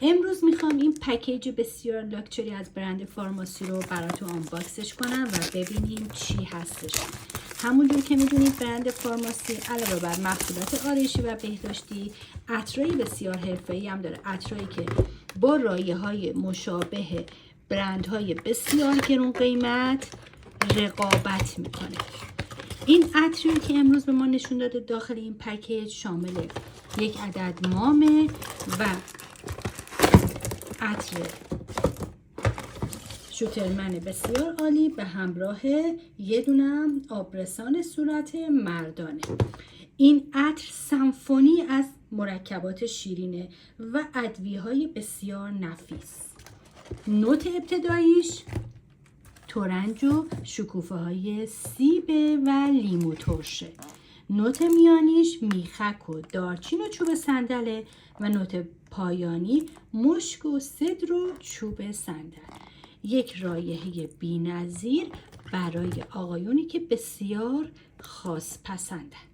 امروز میخوام این پکیج بسیار لاکچری از برند فارماسی رو براتون آنباکسش کنم و ببینیم چی هستش. همونجور که میدونید برند فارماسی علاوه بر محصولات آرایشی و بهداشتی، عطرای بسیار حرفه‌ای هم داره. عطرایی که با رایحه‌های مشابه برندهای بسیار گران قیمت رقابت میکنه. این عطری که امروز به ما نشون داده داخل این پکیج شامل یک عدد مامه و عطر شوترمن بسیار عالی به همراه یه دونم آبرسان صورت مردانه. این عطر سمفونی از مرکبات شیرینه و ادویه‌های بسیار نفیس. نوت ابتداییش ترنج و شکوفه های سیب و لیمو ترشه. نوت میانیش میخک و دارچین و چوب صندله و نوت پایانی مشک و سدر و چوب صندل. یک رایحه بی‌نظیر برای آقایونی که بسیار خاص پسندن.